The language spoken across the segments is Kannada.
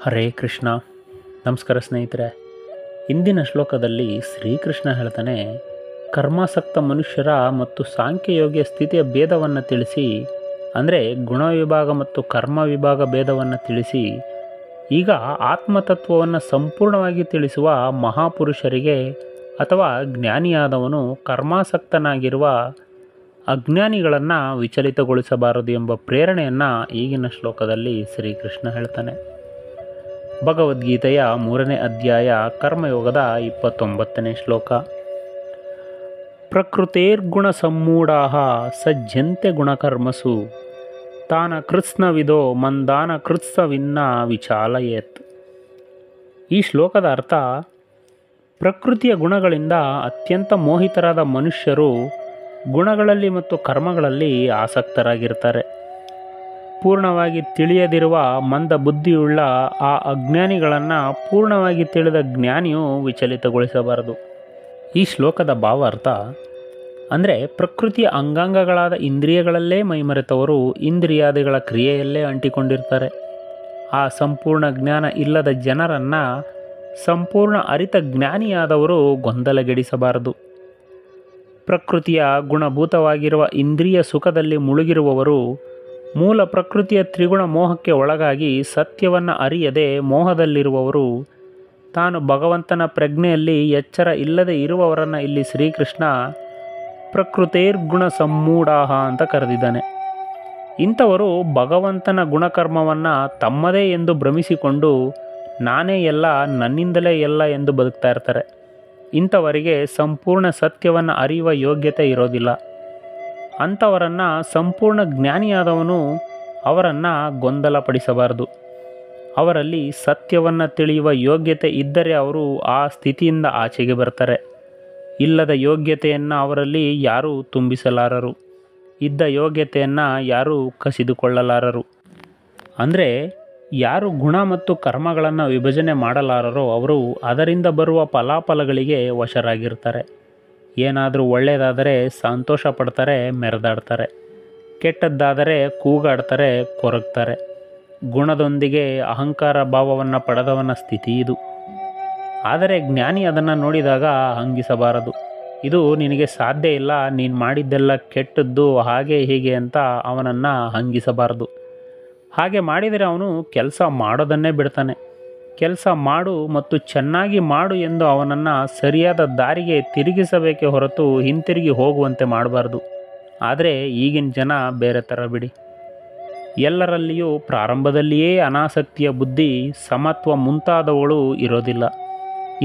ಹರೇ ಕೃಷ್ಣ. ನಮಸ್ಕಾರ ಸ್ನೇಹಿತರೆ. ಇಂದಿನ ಶ್ಲೋಕದಲ್ಲಿ ಶ್ರೀಕೃಷ್ಣ ಹೇಳ್ತಾನೆ, ಕರ್ಮಾಸಕ್ತ ಮನುಷ್ಯರ ಮತ್ತು ಸಾಂಖ್ಯಯೋಗ್ಯ ಸ್ಥಿತಿಯ ಭೇದವನ್ನು ತಿಳಿಸಿ, ಅಂದರೆ ಗುಣ ವಿಭಾಗ ಮತ್ತು ಕರ್ಮ ವಿಭಾಗ ಭೇದವನ್ನು ತಿಳಿಸಿ, ಈಗ ಆತ್ಮತತ್ವವನ್ನು ಸಂಪೂರ್ಣವಾಗಿ ತಿಳಿಸುವ ಮಹಾಪುರುಷರಿಗೆ ಅಥವಾ ಜ್ಞಾನಿಯಾದವನು ಕರ್ಮಾಸಕ್ತನಾಗಿರುವ ಅಜ್ಞಾನಿಗಳನ್ನು ವಿಚಲಿತಗೊಳಿಸಬಾರದು ಎಂಬ ಪ್ರೇರಣೆಯನ್ನು ಈಗಿನ ಶ್ಲೋಕದಲ್ಲಿ ಶ್ರೀಕೃಷ್ಣ ಹೇಳ್ತಾನೆ. ಭಗವದ್ಗೀತೆಯ 3ನೇ ಅಧ್ಯಾಯ ಕರ್ಮಯೋಗದ 29ನೇ ಶ್ಲೋಕ. ಪ್ರಕೃತೇರ್ಗುಣ ಸಮ್ಮೂಢಾ ಸಜ್ಜಂತೆ ಗುಣಕರ್ಮಸು ತಾನ ಕೃತ್ಸ್ನವಿದೋ ಮಂದಾನ ಕೃತ್ಸವಿನ್ನ ವಿಚಾಲಯೇತ್. ಈ ಶ್ಲೋಕದ ಅರ್ಥ, ಪ್ರಕೃತಿಯ ಗುಣಗಳಿಂದ ಅತ್ಯಂತ ಮೋಹಿತರಾದ ಮನುಷ್ಯರು ಗುಣಗಳಲ್ಲಿ ಮತ್ತು ಕರ್ಮಗಳಲ್ಲಿ ಆಸಕ್ತರಾಗಿರ್ತಾರೆ. ಪೂರ್ಣವಾಗಿ ತಿಳಿಯದಿರುವ ಮಂದ ಬುದ್ಧಿಯುಳ್ಳ ಆ ಅಜ್ಞಾನಿಗಳನ್ನು ಪೂರ್ಣವಾಗಿ ತಿಳಿದ ಜ್ಞಾನಿಯು ವಿಚಲಿತಗೊಳಿಸಬಾರದು. ಈ ಶ್ಲೋಕದ ಭಾವಾರ್ಥ ಅಂದರೆ, ಪ್ರಕೃತಿಯ ಅಂಗಾಂಗಗಳಾದ ಇಂದ್ರಿಯಗಳಲ್ಲೇ ಮೈಮರೆತವರು ಇಂದ್ರಿಯಾದಿಗಳ ಕ್ರಿಯೆಯಲ್ಲೇ ಅಂಟಿಕೊಂಡಿರ್ತಾರೆ. ಆ ಸಂಪೂರ್ಣ ಜ್ಞಾನ ಇಲ್ಲದ ಜನರನ್ನು ಸಂಪೂರ್ಣ ಅರಿತ ಜ್ಞಾನಿಯಾದವರು ಗೊಂದಲಗೆಡಿಸಬಾರದು. ಪ್ರಕೃತಿಯ ಗುಣಭೂತವಾಗಿರುವ ಇಂದ್ರಿಯ ಸುಖದಲ್ಲಿ ಮುಳುಗಿರುವವರು ಮೂಲ ಪ್ರಕೃತಿಯ ತ್ರಿಗುಣ ಮೋಹಕ್ಕೆ ಒಳಗಾಗಿ ಸತ್ಯವನ್ನು ಅರಿಯದೆ ಮೋಹದಲ್ಲಿರುವವರು, ತಾನು ಭಗವಂತನ ಪ್ರಜ್ಞೆಯಲ್ಲಿ ಎಚ್ಚರ ಇಲ್ಲದೆ ಇರುವವರನ್ನು ಇಲ್ಲಿ ಶ್ರೀಕೃಷ್ಣ ಪ್ರಕೃತೇರ್ಗುಣ ಸಮ್ಮೂಢಾಹ ಅಂತ ಕರೆದಿದ್ದಾನೆ. ಇಂಥವರು ಭಗವಂತನ ಗುಣಕರ್ಮವನ್ನು ತಮ್ಮದೇ ಎಂದು ಭ್ರಮಿಸಿಕೊಂಡು ನಾನೇ ಎಲ್ಲ, ನನ್ನಿಂದಲೇ ಎಲ್ಲ ಎಂದು ಬದುಕ್ತಾ ಇರ್ತಾರೆ. ಇಂಥವರಿಗೆ ಸಂಪೂರ್ಣ ಸತ್ಯವನ್ನು ಅರಿಯುವ ಯೋಗ್ಯತೆ ಇರೋದಿಲ್ಲ. ಅಂಥವರನ್ನು ಸಂಪೂರ್ಣ ಜ್ಞಾನಿಯಾದವನು ಅವರನ್ನು ಗೊಂದಲಪಡಿಸಬಾರದು. ಅವರಲ್ಲಿ ಸತ್ಯವನ್ನು ತಿಳಿಯುವ ಯೋಗ್ಯತೆ ಇದ್ದರೆ ಅವರು ಆ ಸ್ಥಿತಿಯಿಂದ ಆಚೆಗೆ ಬರ್ತಾರೆ. ಇಲ್ಲದ ಯೋಗ್ಯತೆಯನ್ನು ಅವರಲ್ಲಿ ಯಾರೂ ತುಂಬಿಸಲಾರರು. ಇದ್ದ ಯೋಗ್ಯತೆಯನ್ನು ಯಾರೂ ಕಸಿದುಕೊಳ್ಳಲಾರರು. ಅಂದರೆ ಯಾರು ಗುಣ ಮತ್ತು ಕರ್ಮಗಳನ್ನು ವಿಭಜನೆ ಮಾಡಲಾರರೋ ಅವರು ಅದರಿಂದ ಬರುವ ಫಲಾಫಲಗಳಿಗೆ ವಶರಾಗಿರ್ತಾರೆ. ಏನಾದರೂ ಒಳ್ಳೆಯದಾದರೆ ಸಂತೋಷ ಪಡ್ತಾರೆ, ಮೆರೆದಾಡ್ತಾರೆ. ಕೆಟ್ಟದ್ದಾದರೆ ಕೂಗಾಡ್ತಾರೆ, ಕೊರಗ್ತಾರೆ. ಗುಣದೊಂದಿಗೆ ಅಹಂಕಾರ ಭಾವವನ್ನು ಪಡೆದವನ ಸ್ಥಿತಿ ಇದು. ಆದರೆ ಜ್ಞಾನಿ ಅದನ್ನು ನೋಡಿದಾಗ ಹಂಗಿಸಬಾರದು. ಇದು ನಿನಗೆ ಸಾಧ್ಯ ಇಲ್ಲ, ನೀನು ಮಾಡಿದ್ದೆಲ್ಲ ಕೆಟ್ಟದ್ದು, ಹಾಗೆ ಹೀಗೆ ಅಂತ ಅವನನ್ನು ಹಂಗಿಸಬಾರದು. ಹಾಗೆ ಮಾಡಿದರೆ ಅವನು ಕೆಲಸ ಮಾಡೋದನ್ನೇ ಬಿಡ್ತಾನೆ. ಕೆಲಸ ಮಾಡು ಮತ್ತು ಚೆನ್ನಾಗಿ ಮಾಡು ಎಂದು ಅವನನ್ನು ಸರಿಯಾದ ದಾರಿಗೆ ತಿರುಗಿಸಬೇಕೇ ಹೊರತು ಹಿಂತಿರುಗಿ ಹೋಗುವಂತೆ ಮಾಡಬಾರ್ದು. ಆದರೆ ಈಗಿನ ಜನ ಬೇರೆ ಥರ ಬಿಡಿ. ಎಲ್ಲರಲ್ಲಿಯೂ ಪ್ರಾರಂಭದಲ್ಲಿಯೇ ಅನಾಸಕ್ತಿಯ ಬುದ್ಧಿ, ಸಮತ್ವ ಮುಂತಾದವುಗಳು ಇರೋದಿಲ್ಲ.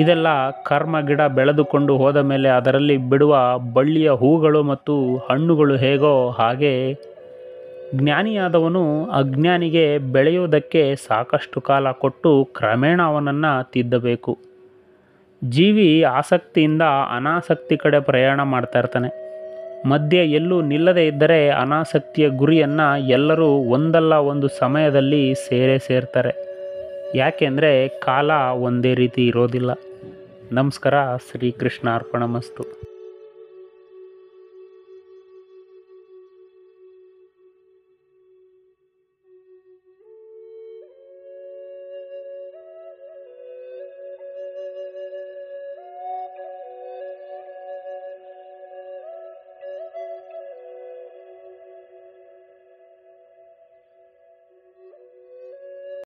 ಇದೆಲ್ಲ ಕರ್ಮ ಗಿಡ ಬೆಳೆದುಕೊಂಡು ಹೋದ ಮೇಲೆ ಅದರಲ್ಲಿ ಬಿಡುವ ಬಳ್ಳಿಯ ಹೂಗಳು ಮತ್ತು ಹಣ್ಣುಗಳು ಹೇಗೋ ಹಾಗೆ ಜ್ಞಾನಿಯಾದವನು ಅಜ್ಞಾನಿಗೆ ಬೆಳೆಯುವುದಕ್ಕೆ ಸಾಕಷ್ಟು ಕಾಲ ಕೊಟ್ಟು ಕ್ರಮೇಣ ಅವನನ್ನು ತಿದ್ದಬೇಕು. ಜೀವಿ ಆಸಕ್ತಿಯಿಂದ ಅನಾಸಕ್ತಿ ಕಡೆ ಪ್ರಯಾಣ ಮಾಡ್ತಾ ಇರ್ತಾನೆ. ಮಧ್ಯೆ ಎಲ್ಲೂ ನಿಲ್ಲದೇ ಇದ್ದರೆ ಅನಾಸಕ್ತಿಯ ಗುರಿಯನ್ನು ಎಲ್ಲರೂ ಒಂದಲ್ಲ ಒಂದು ಸಮಯದಲ್ಲಿ ಸೇರ್ತಾರೆ. ಯಾಕೆಂದರೆ ಕಾಲ ಒಂದೇ ರೀತಿ ಇರೋದಿಲ್ಲ. ನಮಸ್ಕಾರ. ಶ್ರೀಕೃಷ್ಣ ಅರ್ಪಣಮಸ್ತು.